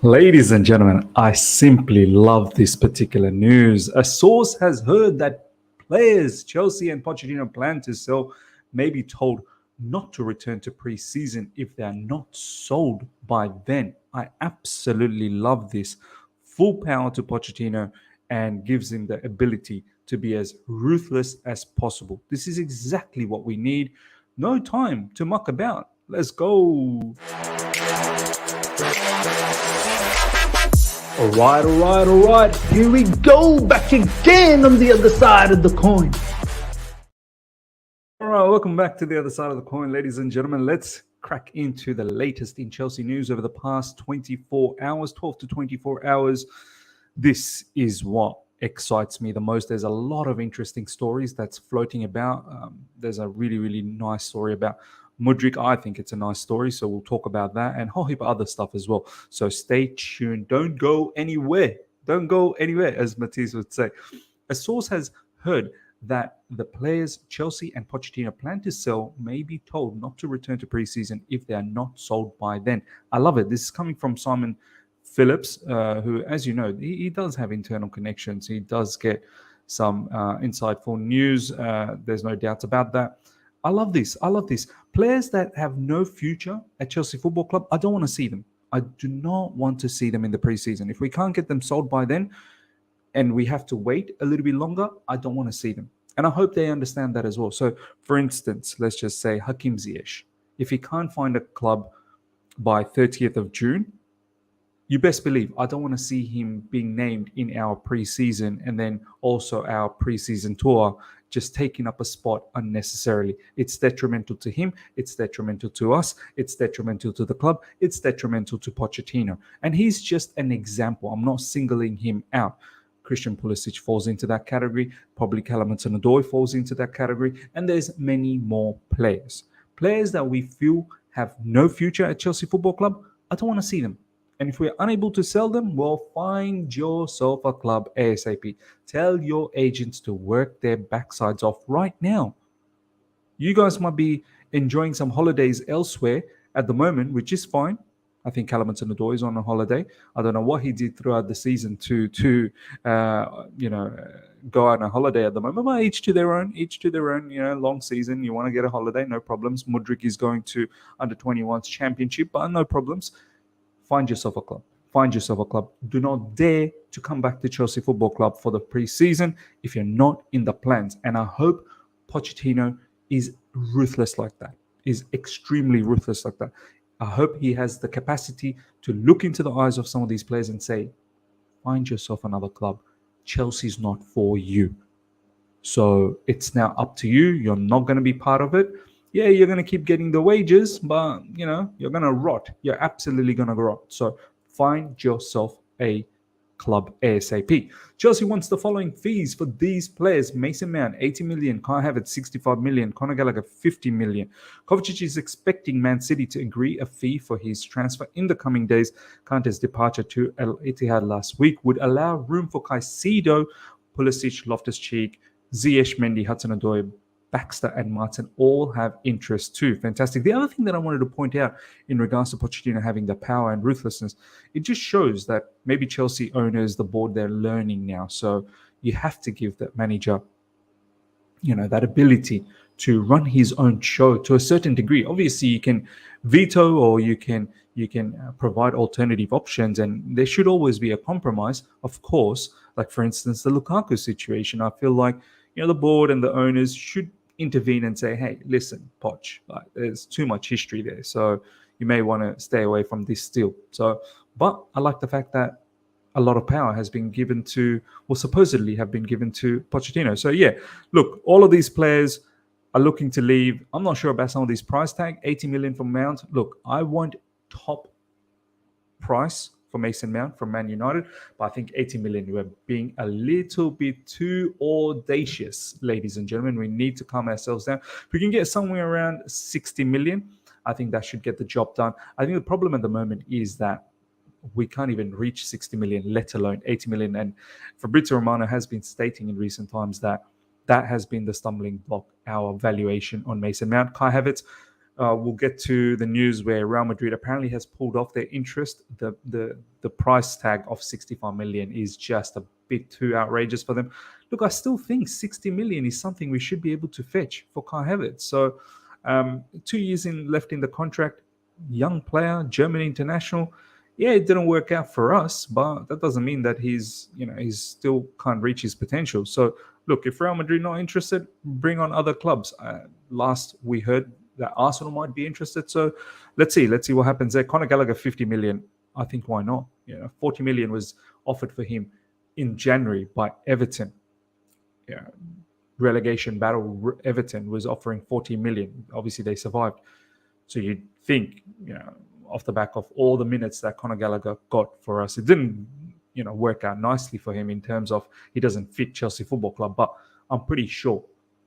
Ladies and gentlemen, I simply love this particular news. A source has heard that players Chelsea and Pochettino plan to sell may be told not to return to pre-season if they are not sold by then. I absolutely love this. Full power to Pochettino and gives him the ability to be as ruthless as possible. This is exactly what we need. No time to muck about. Let's go. All right. Here we go, back again on the other side of the coin. All right, welcome back to the other side of the coin, ladies and gentlemen. Let's crack into the latest in Chelsea news over the past 24 hours, 12 to 24 hours. This is what excites me the most. There's a lot of interesting stories that's floating about. There's a really, really nice story about Mudryk. I think it's a nice story, so we'll talk about that and a whole heap of other stuff as well. So stay tuned. Don't go anywhere. As Matisse would say. A source has heard that the players Chelsea and Pochettino plan to sell may be told not to return to preseason if they are not sold by then. I love it. This is coming from Simon Phillips, who, as you know, he does have internal connections. He does get some insightful news. There's no doubt about that. I love this. Players that have no future at Chelsea Football Club, I don't want to see them. I do not want to see them in the preseason. If we can't get them sold by then and we have to wait a little bit longer, I don't want to see them. And I hope they understand that as well. So, for instance, let's just say Hakim Ziyech. If he can't find a club by 30th of June, you best believe I don't want to see him being named in our preseason and then also our preseason tour just taking up a spot unnecessarily. It's detrimental to him. It's detrimental to us. It's detrimental to the club. It's detrimental to Pochettino. And he's just an example. I'm not singling him out. Christian Pulisic falls into that category. Probably Hudson-Odoi falls into that category. And there's many more players. Players that we feel have no future at Chelsea Football Club, I don't want to see them. And if we're unable to sell them, well, find yourself a club ASAP. Tell your agents to work their backsides off right now. You guys might be enjoying some holidays elsewhere at the moment, which is fine. I think Hudson-Odoi is on a holiday. I don't know what he did throughout the season to go on a holiday at the moment. But each to their own. Long season. You want to get a holiday, no problems. Mudryk is going to under-21s championship, but no problems. Find yourself a club. Do not dare to come back to Chelsea Football Club for the pre-season if you're not in the plans. And I hope Pochettino is ruthless like that, is extremely ruthless like that. I hope he has the capacity to look into the eyes of some of these players and say, find yourself another club. Chelsea's not for you. So it's now up to you. You're not going to be part of it. Yeah, you're going to keep getting the wages, but, you're going to rot. You're absolutely going to rot. So find yourself a club ASAP. Chelsea wants the following fees for these players. Mason Mount, 80 million. Kai Havertz, 65 million. Conor Gallagher, 50 million. Kovacic is expecting Man City to agree a fee for his transfer in the coming days. Kante's departure to Ittihad last week would allow room for Caicedo, Pulisic, Loftus-Cheek, Ziyech, Mendy, Hudson-Odoi, Baxter and Maatsen all have interest too. Fantastic. The other thing that I wanted to point out in regards to Pochettino having the power and ruthlessness, it just shows that maybe Chelsea owners, the board, they're learning now. So you have to give that manager, that ability to run his own show to a certain degree. Obviously, you can veto or you can provide alternative options, and there should always be a compromise, of course. Like, for instance, the Lukaku situation. I feel like the board and the owners should intervene and say, hey, listen, Poch, there's too much history there. So you may want to stay away from this still. But I like the fact that a lot of power has been given to, or supposedly have been given to Pochettino. So yeah, look, all of these players are looking to leave. I'm not sure about some of these price tag, 80 million from Mount. Look, I want top price for Mason Mount from Man United, but I think 80 million, we're being a little bit too audacious, ladies and gentlemen. We need to calm ourselves down. If we can get somewhere around 60 million, I think that should get the job done. I think the problem at the moment is that we can't even reach 60 million, let alone 80 million. And Fabrizio Romano has been stating in recent times that has been the stumbling block, our valuation on Mason Mount. Kai Havertz, we'll get to the news where Real Madrid apparently has pulled off their interest. The price tag of 65 million is just a bit too outrageous for them. Look, I still think 60 million is something we should be able to fetch for Kai Havertz. So 2 years left in the contract, young player, German international. Yeah, it didn't work out for us, but that doesn't mean that he's still can't reach his potential. So look, if Real Madrid not interested, bring on other clubs. Last we heard that Arsenal might be interested. So let's see what happens there. Conor Gallagher, 50 million. I think why not? 40 million was offered for him in January by Everton. Yeah, relegation battle. Everton was offering 40 million. Obviously, they survived. So you'd think, off the back of all the minutes that Conor Gallagher got for us, it didn't, work out nicely for him in terms of he doesn't fit Chelsea Football Club. But I'm pretty sure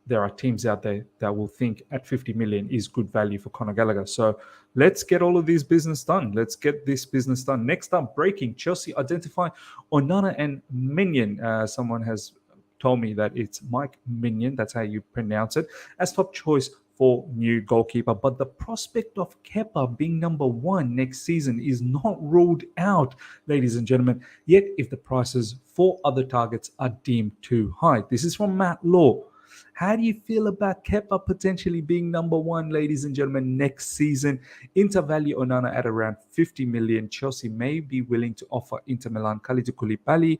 there are teams out there that will think at 50 million is good value for Conor Gallagher. So let's get all of this business done. Let's get this business done. Next up, breaking. Chelsea identify Onana and Maignan. Someone has told me that it's Mike Maignan, that's how you pronounce it, as top choice for new goalkeeper. But the prospect of Kepa being number 1 next season is not ruled out, ladies and gentlemen, yet if the prices for other targets are deemed too high. This is from Matt Law. How do you feel about Kepa potentially being number 1, ladies and gentlemen, next season? Inter value Onana at around 50 million. Chelsea may be willing to offer Inter Milan Kalidou Koulibaly.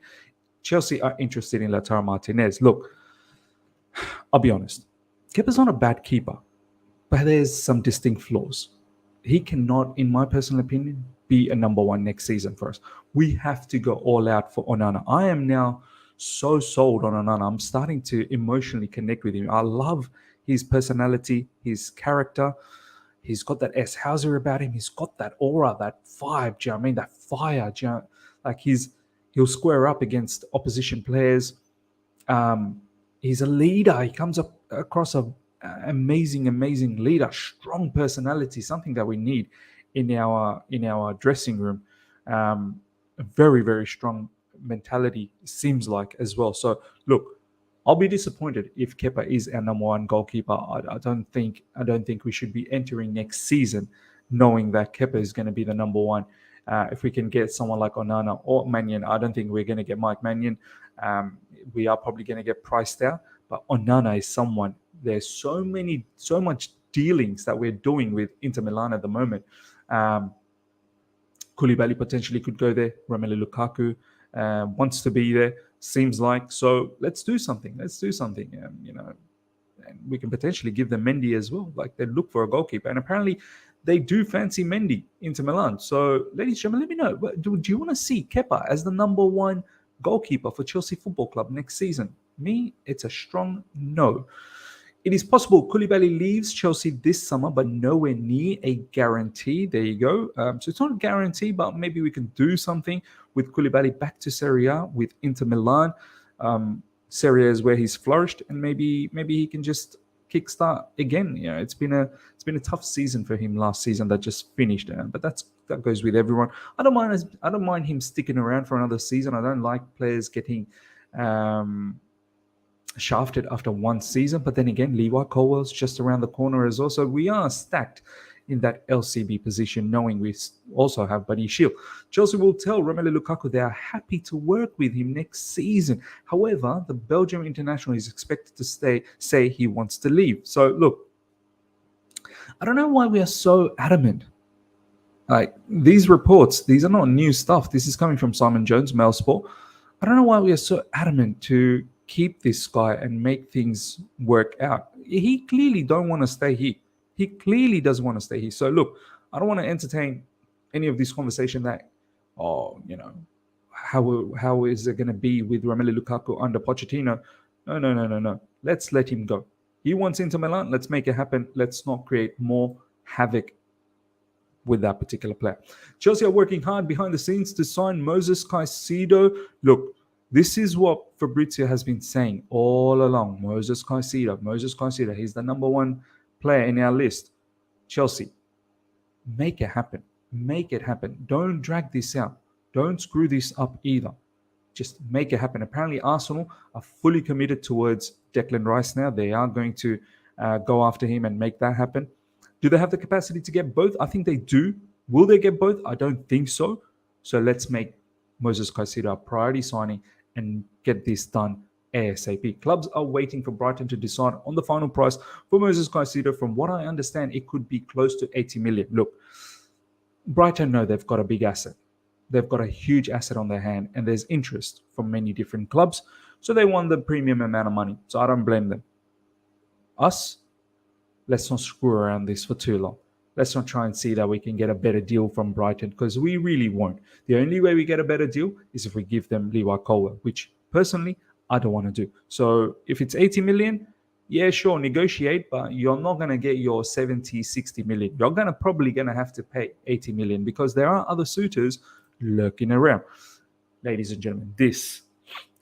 Chelsea are interested in Lautaro Martinez. Look, I'll be honest. Kepa's not a bad keeper, but there's some distinct flaws. He cannot, in my personal opinion, be a number 1 next season for us. We have to go all out for Onana. I am now so sold on Onana. I'm starting to emotionally connect with him. I love his personality, his character. He's got that S. Hauser about him. He's got that aura, that vibe. Do you know what I mean? That fire. Do you know? Like he'll square up against opposition players. He's a leader. He comes up across a amazing leader, strong personality, something that we need in our dressing room. A very strong mentality seems like as well. So look, I'll be disappointed if Kepa is our number 1 goalkeeper. I don't think we should be entering next season knowing that Kepa is going to be the number 1. If we can get someone like Onana or Maignan, I don't think we're going to get Mike Maignan. We are probably going to get priced out, but Onana is someone. There's so much dealings that we're doing with Inter Milan at the moment. Koulibaly potentially could go there. Romelu Lukaku wants to be there, seems like. So let's do something. And we can potentially give them Mendy as well. Like, they look for a goalkeeper, and apparently they do fancy Mendy into Milan. So, ladies and gentlemen, let me know. Do you want to see Kepa as the number 1 goalkeeper for Chelsea Football Club next season? Me, it's a strong no. It is possible Koulibaly leaves Chelsea this summer, but nowhere near a guarantee. There you go. So it's not a guarantee, but maybe we can do something with Koulibaly back to Serie A with Inter Milan. Serie A is where he's flourished, and maybe he can just kickstart again. It's been a tough season for him last season that just finished, but that goes with everyone. I don't mind him sticking around for another season. I don't like players getting shafted after 1 season, but then again, Levi Colwell's just around the corner as well. So we are stacked in that LCB position, knowing we also have Buddy Shield. Chelsea will tell Romelu Lukaku they are happy to work with him next season. However, the Belgium international is expected to say he wants to leave. So look, I don't know why we are so adamant. Like, these reports, these are not new stuff. This is coming from Simon Jones, Mail Sport. I don't know why we are so adamant to keep this guy and make things work out. He clearly don't want to stay here. He clearly doesn't want to stay here. So look, I don't want to entertain any of this conversation that, how is it going to be with Romelu Lukaku under Pochettino? No. Let's let him go. He wants Inter Milan. Let's make it happen. Let's not create more havoc with that particular player. Chelsea are working hard behind the scenes to sign Moses Caicedo. Look, this is what Fabrizio has been saying all along. Moses Caicedo. He's the number 1 player in our list. Chelsea, make it happen. Don't drag this out. Don't screw this up either. Just make it happen. Apparently, Arsenal are fully committed towards Declan Rice now. They are going to go after him and make that happen. Do they have the capacity to get both? I think they do. Will they get both? I don't think so. So let's make Moses Caicedo a priority signing and get this done ASAP. Clubs are waiting for Brighton to decide on the final price for Moses Caicedo. From what I understand, it could be close to 80 million. Look, Brighton know they've got a big asset. They've got a huge asset on their hand, and there's interest from many different clubs. So they want the premium amount of money. So I don't blame them. Us, let's not screw around this for too long. Let's not try and see that we can get a better deal from Brighton, because we really won't. The only way we get a better deal is if we give them Levi Colwill, which personally I don't want to do. So if it's 80 million, yeah, sure, negotiate, but you're not going to get your 70, 60 million. You're probably going to have to pay 80 million, because there are other suitors lurking around. Ladies and gentlemen, this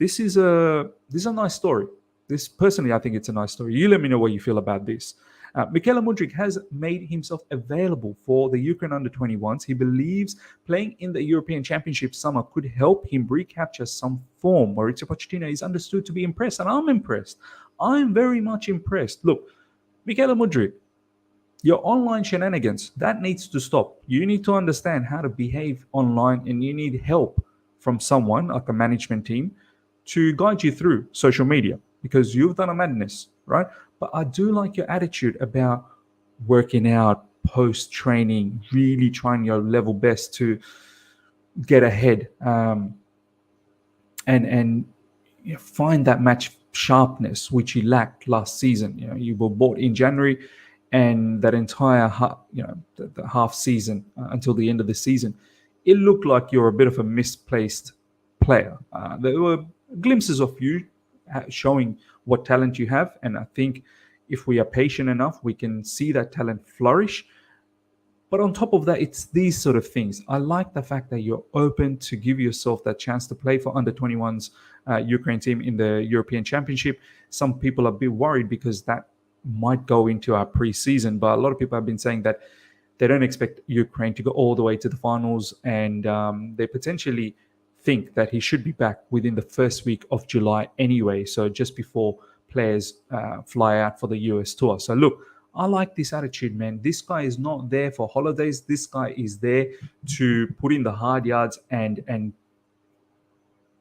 is a nice story. This, personally, I think it's a nice story. You let me know what you feel about this. Mikel Mudryk has made himself available for the Ukraine under-21s. He believes playing in the European Championship summer could help him recapture some form. Mauricio Pochettino is understood to be impressed, and I'm impressed. I'm very much impressed. Look, Mikel Mudryk, your online shenanigans, that needs to stop. You need to understand how to behave online, and you need help from someone like a management team to guide you through social media, because you've done a madness, right? But I do like your attitude about working out, post-training, really trying your level best to get ahead and find that match sharpness, which you lacked last season. You were bought in January, and that entire the half season until the end of the season, it looked like you're a bit of a misplaced player. There were glimpses of you showing what talent you have, and I think if we are patient enough, we can see that talent flourish. But on top of that, it's these sort of things. I like the fact that you're open to give yourself that chance to play for under-21s Ukraine team in the European Championship. Some people are a bit worried because that might go into our pre-season, but a lot of people have been saying that they don't expect Ukraine to go all the way to the finals, and they potentially think that he should be back within the first week of July anyway, so just before players fly out for the US tour. So look, I like this attitude, man. This guy is not there for holidays. This guy is there to put in the hard yards and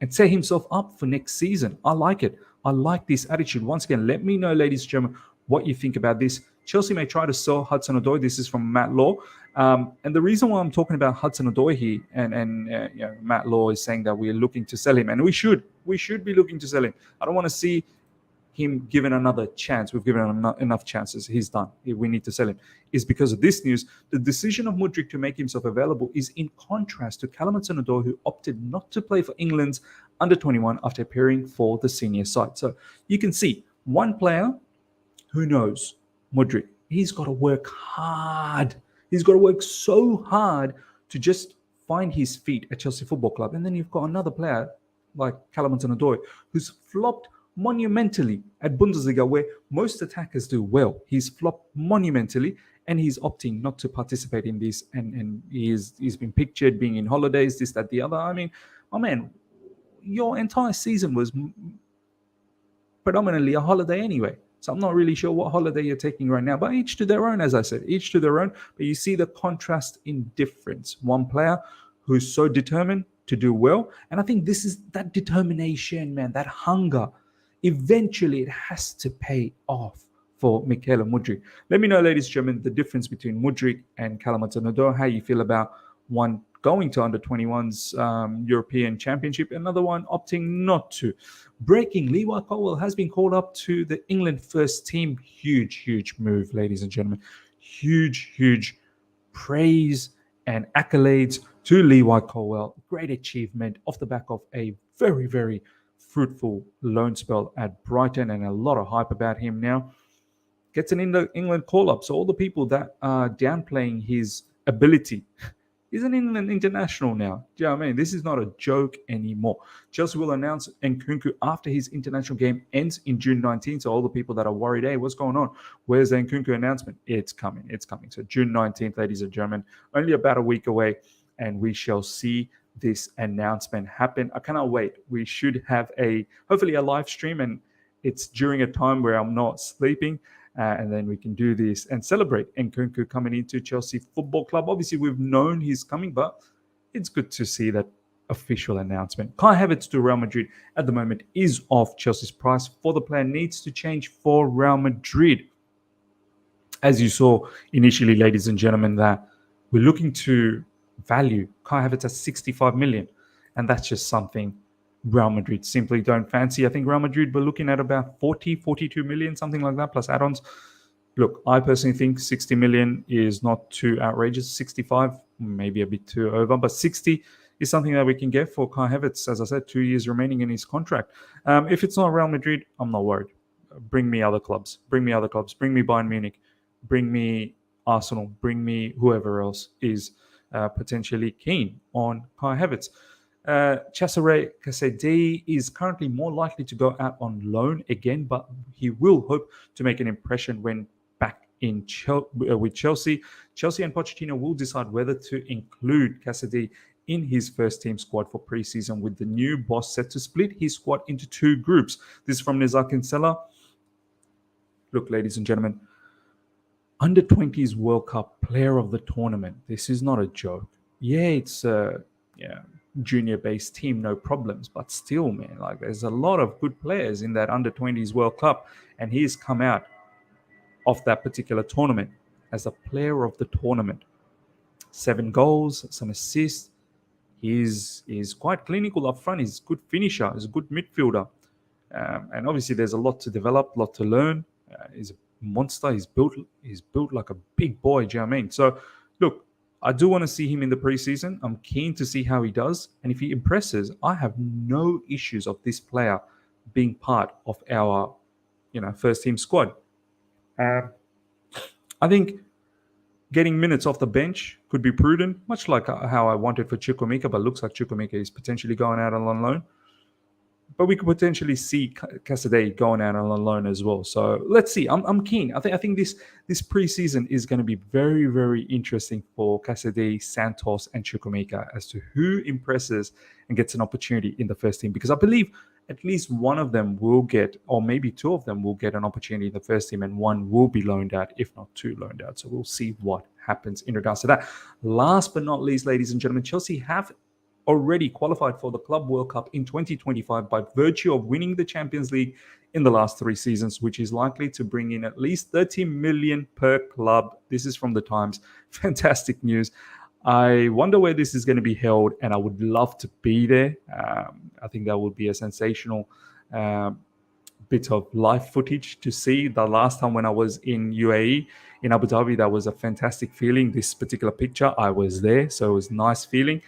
set himself up for next season. I like it. I like this attitude. Once again, let me know, ladies and gentlemen, what you think about this. Chelsea may try to sell Hudson-Odoi. This is from Matt Law. And the reason why I'm talking about Hudson-Odoi here, and Matt Law is saying that we're looking to sell him, and we should be looking to sell him. I don't want to see him given another chance. We've given him enough chances. He's done. We need to sell him. Is because of this news. The decision of Mudryk to make himself available is in contrast to Callum Hudson-Odoi, who opted not to play for England's under-21 after appearing for the senior side. So you can see one player who knows Mudryk. He's got to work hard. He's got to work so hard to just find his feet at Chelsea Football Club. And then you've got another player like Callum Hudson-Odoi who's flopped monumentally at Bundesliga, where most attackers do well. He's flopped monumentally, and he's opting not to participate in this. And he's been pictured being in holidays, this, that, the other. I mean, my man, your entire season was predominantly a holiday anyway. So I'm not really sure what holiday you're taking right now, but each to their own, as I said, each to their own. But you see the contrast in difference. One player who's so determined to do well. And I think this is that determination, man, that hunger. Eventually, it has to pay off for Mikel Mudryk. Let me know, ladies and gentlemen, the difference between Mudryk and Callum Hudson-Odoi, how you feel about one going to under-21s European Championship, another one opting not to. Breaking, Levi Colwill has been called up to the England first team. Huge move, ladies and gentlemen. Huge praise and accolades to Levi Colwill. Great achievement off the back of a very fruitful loan spell at Brighton, and a lot of hype about him now. Gets an England call-up. So all the people that are downplaying his ability, he's an England international now. Do you know what I mean? This is not a joke anymore. Chelsea will announce Nkunku after his international game ends in June 19th. So all the people that are worried, hey, what's going on? Where's the Nkunku announcement? It's coming. So June 19th, ladies and gentlemen, only about a week away, and we shall see this announcement happen. I cannot wait. We should have hopefully a live stream, and it's during a time where I'm not sleeping. and then we can do this and celebrate Nkunku coming into Chelsea Football Club. Obviously, we've known he's coming, but it's good to see that official announcement. Kai Havertz to Real Madrid at the moment is off Chelsea's price for the player. Needs to change for Real Madrid. As you saw initially, ladies and gentlemen, that we're looking to value Kai Havertz at 65 million, and that's just something Real Madrid simply don't fancy. I think Real Madrid were looking at about 42 million, something like that, plus add-ons. Look, I personally think 60 million is not too outrageous. 65, maybe a bit too over, but 60 is something that we can get for Kai Havertz. As I said, 2 years remaining in his contract. If it's not Real Madrid, I'm not worried. Bring me other clubs. Bring me other clubs. Bring me Bayern Munich. Bring me Arsenal. Bring me whoever else is potentially keen on Kai Havertz. Cesare Caicedo is currently more likely to go out on loan again, but he will hope to make an impression when back in with Chelsea. Chelsea and Pochettino will decide whether to include Caicedo in his first team squad for preseason, with the new boss set to split his squad into 2 groups. This is from Nizar Kinsella. Look, ladies and gentlemen, under 20s World Cup player of the tournament. This is not a joke. Yeah, it's a junior-based team, no problems. But still, man, like there's a lot of good players in that under 20s World Cup, and he's come out of that particular tournament as a player of the tournament. 7 goals, some assists. He's quite clinical up front. He's a good finisher. He's a good midfielder. And obviously, there's a lot to develop, a lot to learn. He's a monster. He's built like a big boy. Do you know what I mean? So, look, I do want to see him in the preseason. I'm keen to see how he does. And if he impresses, I have no issues of this player being part of our, first team squad. I think getting minutes off the bench could be prudent, much like how I wanted for Chukwuemeka, but looks like Chukwuemeka is potentially going out on loan. But we could potentially see Caicedo going out on loan as well. So let's see. I'm keen. I think this preseason is going to be very, very interesting for Caicedo, Santos, and Chukwuemeka as to who impresses and gets an opportunity in the first team. Because I believe at least one of them will get, or maybe 2 of them will get an opportunity in the first team, and 1 will be loaned out, if not 2 loaned out. So we'll see what happens in regards to that. Last but not least, ladies and gentlemen, Chelsea have already qualified for the Club World Cup in 2025 by virtue of winning the Champions League in the last 3 seasons, which is likely to bring in at least 30 million per club. This is from the Times. Fantastic news. I wonder where this is going to be held, and I would love to be there. I think that would be a sensational bit of live footage to see. The last time when I was in UAE, in Abu Dhabi, that was a fantastic feeling. This particular picture, I was there, so it was a nice feeling.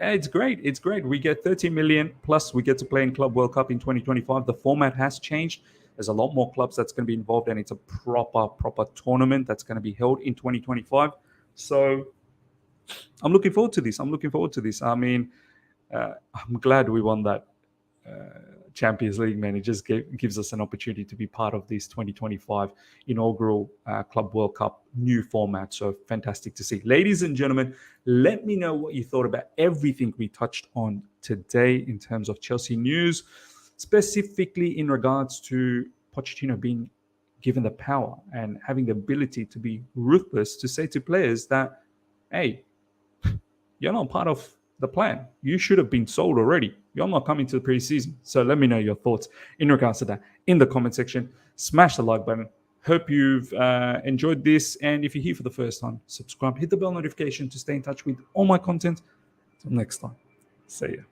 It's great. It's great. We get 30 million plus we get to play in Club World Cup in 2025. The format has changed. There's a lot more clubs that's going to be involved, and it's a proper tournament that's going to be held in 2025. So I'm looking forward to this. I mean, I'm glad we won that Champions League, man. It just gives us an opportunity to be part of this 2025 inaugural Club World Cup new format. So fantastic to see. Ladies and gentlemen, let me know what you thought about everything we touched on today in terms of Chelsea news, specifically in regards to Pochettino being given the power and having the ability to be ruthless, to say to players that, hey, you're not part of the plan. You should have been sold already. You're not coming to the preseason. So let me know your thoughts in regards to that in the comment section. Smash the like button. Hope you've enjoyed this. And if you're here for the first time, subscribe, hit the bell notification to stay in touch with all my content. Until next time, see ya.